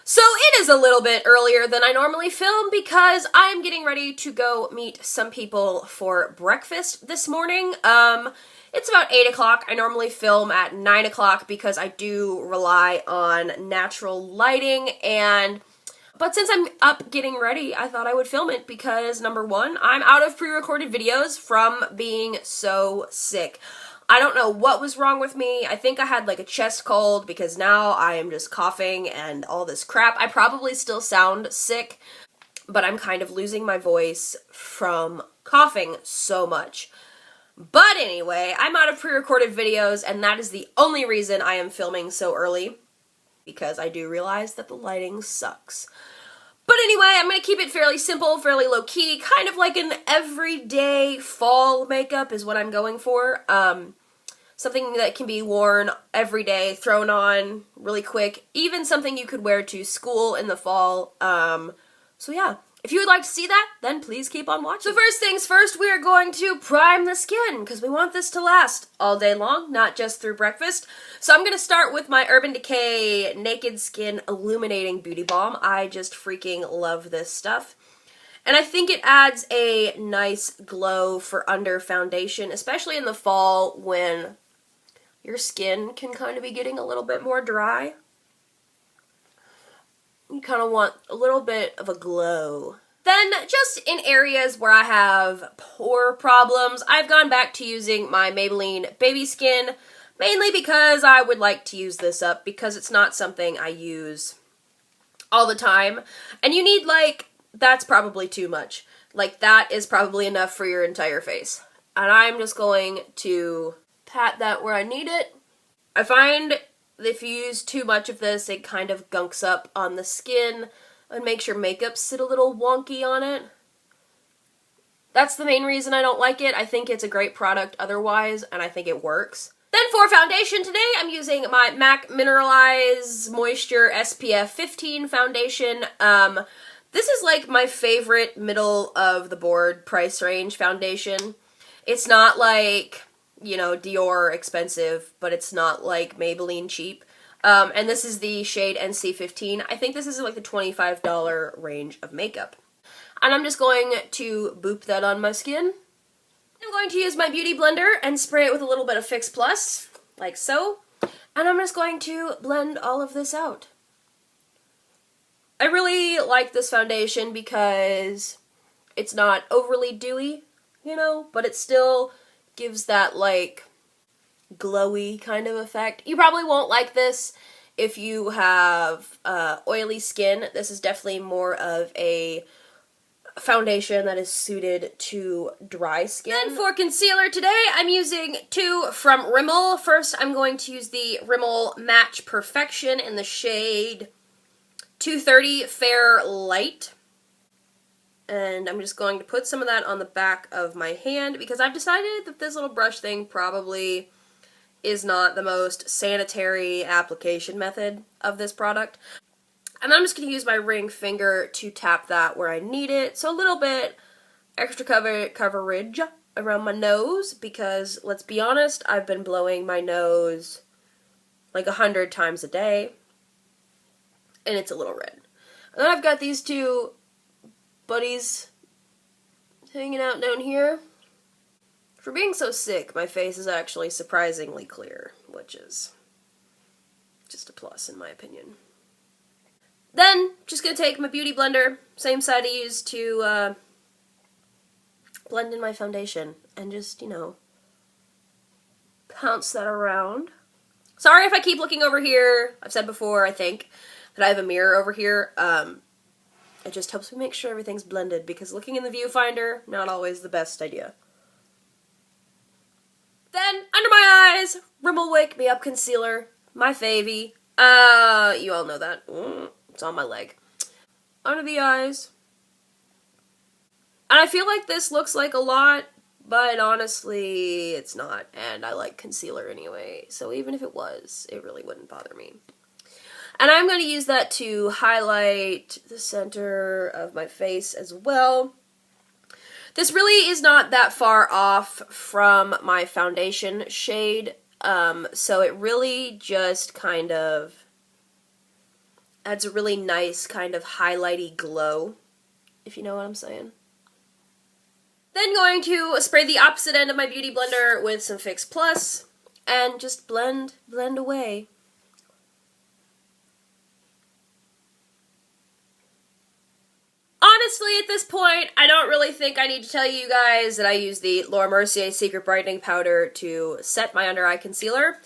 So it is a little bit earlier than I normally film because I am getting ready to go meet some people for breakfast this morning. It's about 8 o'clock. I normally film at 9 o'clock because I do rely on natural lighting, but since I'm up getting ready, I thought I would film it because, number one, I'm out of pre-recorded videos from being so sick. I don't know what was wrong with me. I think I had like a chest cold because now I am just coughing and all this crap. I probably still sound sick, but I'm kind of losing my voice from coughing so much. But anyway, I'm out of pre-recorded videos, and that is the only reason I am filming so early, because I do realize that the lighting sucks. But anyway, I'm going to keep it fairly simple, fairly low-key, kind of like an everyday fall makeup is what I'm going for. Something that can be worn every day, thrown on really quick, even something you could wear to school in the fall. So yeah, if you would like to see that, then please keep on watching. So first things first, we are going to prime the skin, because we want this to last all day long, not just through breakfast. So I'm going to start with my Urban Decay Naked Skin Illuminating Beauty Balm. I just freaking love this stuff. And I think it adds a nice glow for under foundation, especially in the fall when your skin can kind of be getting a little bit more dry. You kind of want a little bit of a glow. Then, just in areas where I have pore problems, I've gone back to using my Maybelline Baby Skin, mainly because I would like to use this up, because it's not something I use all the time. And you need, that's probably too much. That is probably enough for your entire face. And I'm just going to pat that where I need it. I find if you use too much of this, it kind of gunks up on the skin and makes your makeup sit a little wonky on it. That's the main reason I don't like it. I think it's a great product otherwise, and I think it works. Then for foundation today, I'm using my MAC Mineralize Moisture SPF 15 foundation. This is my favorite middle of the board price range foundation. It's not Dior expensive, but it's not Maybelline cheap. And this is the shade NC15. I think this is the $25 range of makeup. And I'm just going to boop that on my skin. I'm going to use my Beauty Blender and spray it with a little bit of Fix Plus, like so. And I'm just going to blend all of this out. I really like this foundation because it's not overly dewy, but it still gives that glowy kind of effect. You probably won't like this if you have oily skin. This is definitely more of a foundation that is suited to dry skin. Then for concealer today, I'm using two from Rimmel. First, I'm going to use the Rimmel Match Perfection in the shade 230 Fair Light. And I'm just going to put some of that on the back of my hand because I've decided that this little brush thing probably is not the most sanitary application method of this product. And then I'm just going to use my ring finger to tap that where I need it. So a little bit extra coverage around my nose because, let's be honest, I've been blowing my nose 100 times a day. And it's a little red. And then I've got these two buddies hanging out down here. For being so sick, my face is actually surprisingly clear, which is just a plus in my opinion. Then, just gonna take my Beauty Blender, same side I used to blend in my foundation, and just, pounce that around. Sorry if I keep looking over here. I've said before, I think, that I have a mirror over here. It just helps me make sure everything's blended, because looking in the viewfinder, not always the best idea. Then, under my eyes, Rimmel Wake Me Up Concealer, my favy. You all know that. It's on my leg. Under the eyes. And I feel like this looks like a lot, but honestly, it's not. And I like concealer anyway, so even if it was, it really wouldn't bother me. And I'm going to use that to highlight the center of my face as well. This really is not that far off from my foundation shade, so it really just kind of Adds a really nice kind of highlighty glow, if you know what I'm saying. Then going to spray the opposite end of my Beauty Blender with some Fix Plus and just blend away. Honestly, at this point, I don't really think I need to tell you guys that I use the Laura Mercier Secret Brightening Powder to set my under eye concealer,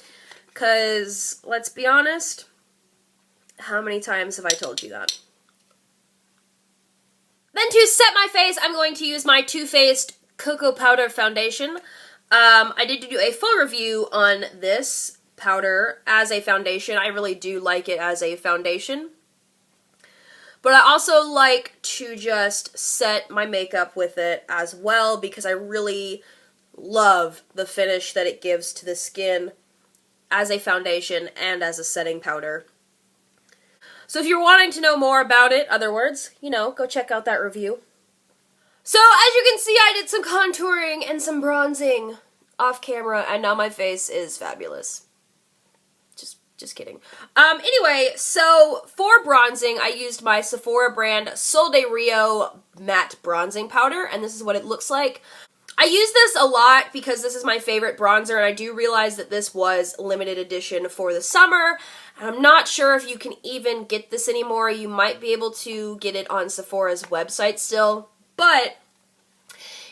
because, let's be honest, how many times have I told you that? Then to set my face, I'm going to use my Too Faced Cocoa Powder Foundation. I did do a full review on this powder as a foundation. I really do like it as a foundation. But I also like to just set my makeup with it as well because I really love the finish that it gives to the skin as a foundation and as a setting powder. So if you're wanting to know more about it, other words, you know, go check out that review. So as you can see, I did some contouring and some bronzing off camera, and now my face is fabulous. Just kidding. Anyway, so for bronzing, I used my Sephora brand Sol de Rio matte bronzing powder, and this is what it looks like. I use this a lot because this is my favorite bronzer, and I do realize that this was limited edition for the summer, and I'm not sure if you can even get this anymore. You might be able to get it on Sephora's website still, but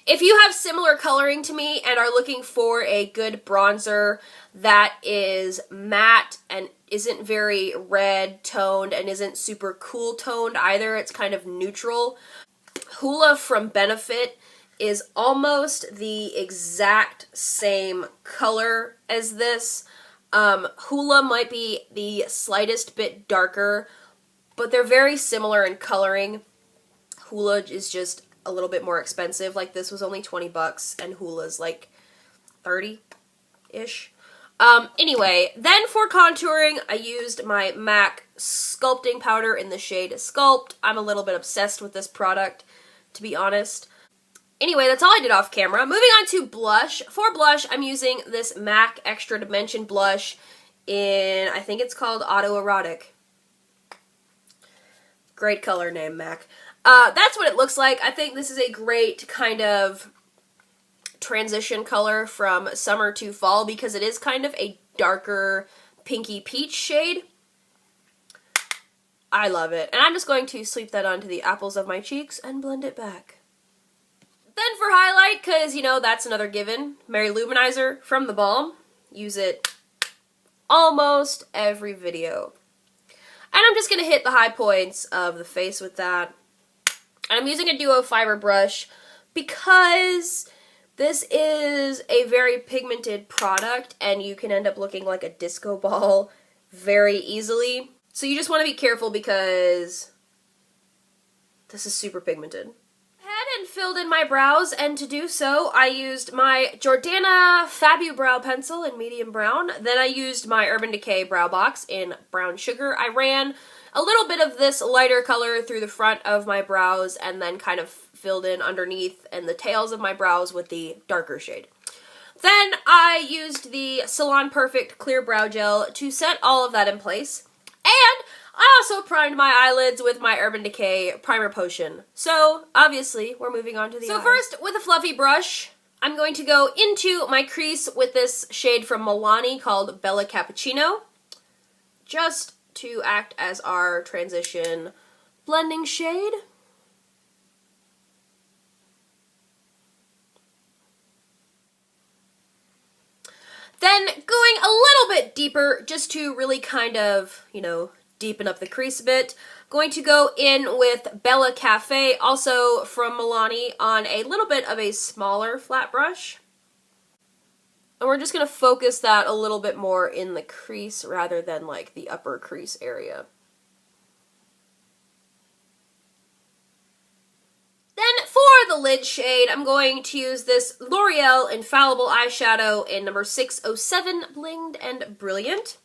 if you have similar coloring to me and are looking for a good bronzer that is matte and isn't very red toned and isn't super cool toned either, it's kind of neutral, Hoola from Benefit is almost the exact same color as this. Hoola might be the slightest bit darker, but they're very similar in coloring. Hoola is just a little bit more expensive. Like, this was only 20 bucks and Hoola's like 30-ish. Anyway, then for contouring, I used my MAC sculpting powder in the shade Sculpt. I'm a little bit obsessed with this product, to be honest. Anyway, that's all I did off camera. Moving on to blush. For blush, I'm using this MAC Extra Dimension blush in, I think it's called Autoerotic. Great color name, MAC. That's what it looks like. I think this is a great kind of transition color from summer to fall because it is kind of a darker pinky peach shade. I love it. And I'm just going to sweep that onto the apples of my cheeks and blend it back. Then for highlight, because, you know, that's another given, Mary Luminizer from The Balm. Use it almost every video. And I'm just going to hit the high points of the face with that. And I'm using a duo fiber brush because this is a very pigmented product and you can end up looking like a disco ball very easily. So you just want to be careful because this is super pigmented. And filled in my brows, and to do so, I used my Jordana Fabu Brow Pencil in medium brown. Then I used my Urban Decay Brow Box in brown sugar. I ran a little bit of this lighter color through the front of my brows and then kind of filled in underneath and the tails of my brows with the darker shade. Then I used the Salon Perfect Clear Brow Gel to set all of that in place. And I also primed my eyelids with my Urban Decay Primer Potion. So, obviously, we're moving on to the eyes. So first, with a fluffy brush, I'm going to go into my crease with this shade from Milani called Bella Cappuccino, just to act as our transition blending shade. Then going a little bit deeper, just to really kind of, you know, deepen up the crease a bit. Going to go in with Bella Cafe, also from Milani, on a little bit of a smaller flat brush. And we're just going to focus that a little bit more in the crease rather than like the upper crease area. Then for the lid shade, I'm going to use this L'Oreal Infallible Eyeshadow in number 607, Blinged and Brilliant.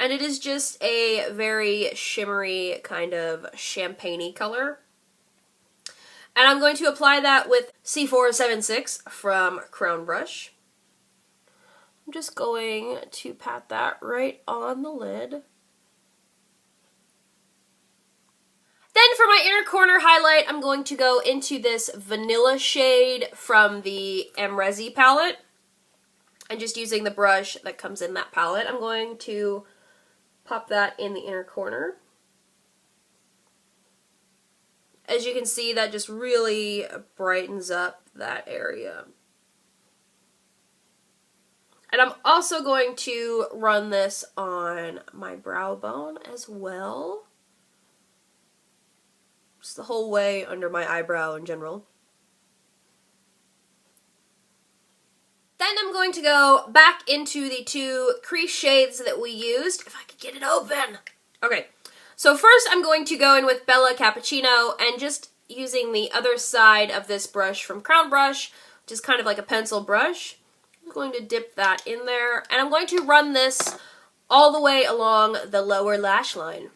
And it is just a very shimmery kind of champagne-y color. And I'm going to apply that with C476 from Crown Brush. I'm just going to pat that right on the lid. my inner corner highlight, I'm going to go into this vanilla shade from the Amrezi palette. And just using the brush that comes in that palette, I'm going to pop that in the inner corner. As you can see, that just really brightens up that area. And I'm also going to run this on my brow bone as well. Just the whole way under my eyebrow in general. Then I'm going to go back into the two crease shades that we used. If I could get it open. Okay, so first I'm going to go in with Bella Cappuccino and just using the other side of this brush from Crown Brush, which is kind of like a pencil brush. I'm going to dip that in there, and I'm going to run this all the way along the lower lash line.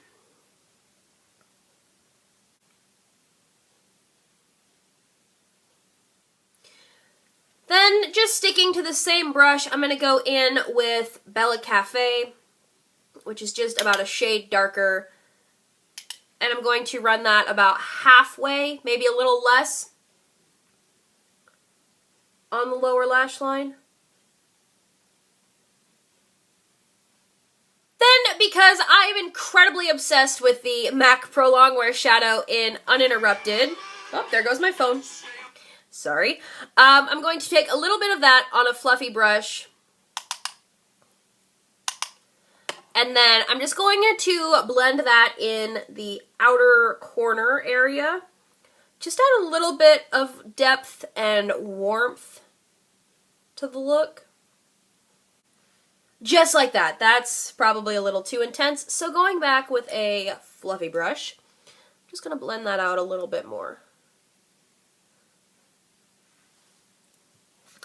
Then, just sticking to the same brush, I'm going to go in with Bella Cafe, which is just about a shade darker, and I'm going to run that about halfway, maybe a little less, on the lower lash line. Then, because I am incredibly obsessed with the MAC Pro Longwear Shadow in Uninterrupted, oh, there goes my phone. Sorry. I'm going to take a little bit of that on a fluffy brush. And then I'm just going to blend that in the outer corner area. Just add a little bit of depth and warmth to the look. Just like that. That's probably a little too intense. So going back with a fluffy brush, I'm just going to blend that out a little bit more.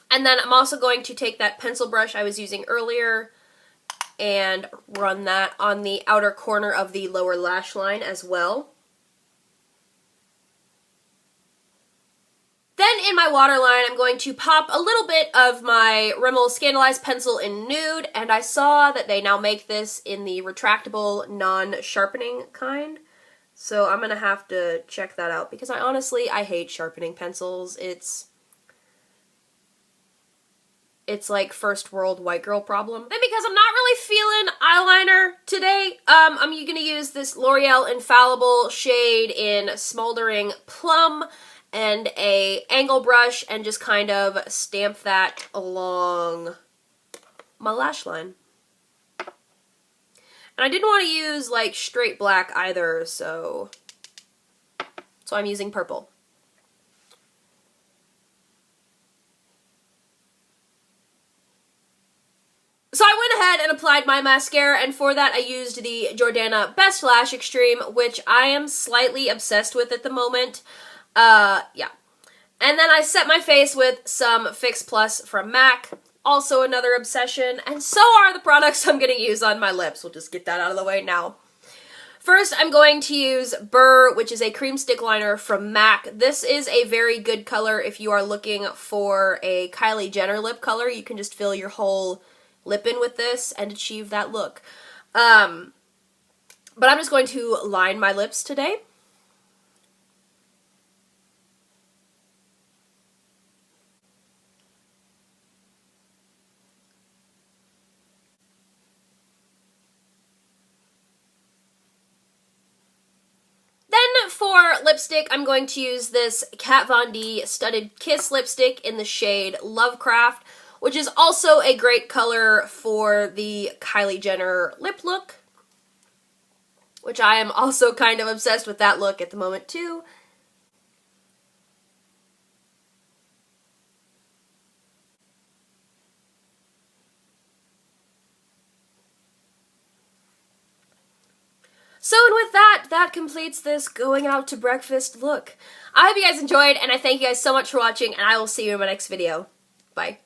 And then I'm also going to take that pencil brush I was using earlier and run that on the outer corner of the lower lash line as well. Then in my waterline, I'm going to pop a little bit of my Rimmel Scandalized Pencil in Nude, and I saw that they now make this in the retractable, non-sharpening kind. So I'm going to have to check that out, because I hate sharpening pencils. It's like first world white girl problem. Then because I'm not really feeling eyeliner today, I'm going to use this L'Oreal Infallible shade in Smoldering Plum and a angle brush and just kind of stamp that along my lash line. And I didn't want to use like straight black either, so I'm using purple. So I went ahead and applied my mascara, and for that I used the Jordana Best Lash Extreme, which I am slightly obsessed with at the moment. Yeah. And then I set my face with some Fix Plus from MAC, also another obsession, and so are the products I'm going to use on my lips. We'll just get that out of the way now. First, I'm going to use Burr, which is a cream stick liner from MAC. This is a very good color if you are looking for a Kylie Jenner lip color. You can just fill your whole lip in with this and achieve that look. But I'm just going to line my lips today. Then for lipstick, I'm going to use this Kat Von D Studded Kiss lipstick in the shade Lovecraft, which is also a great color for the Kylie Jenner lip look, which I am also kind of obsessed with that look at the moment too. So, and with that, that completes this going out to breakfast look. I hope you guys enjoyed, and I thank you guys so much for watching, and I will see you in my next video. Bye.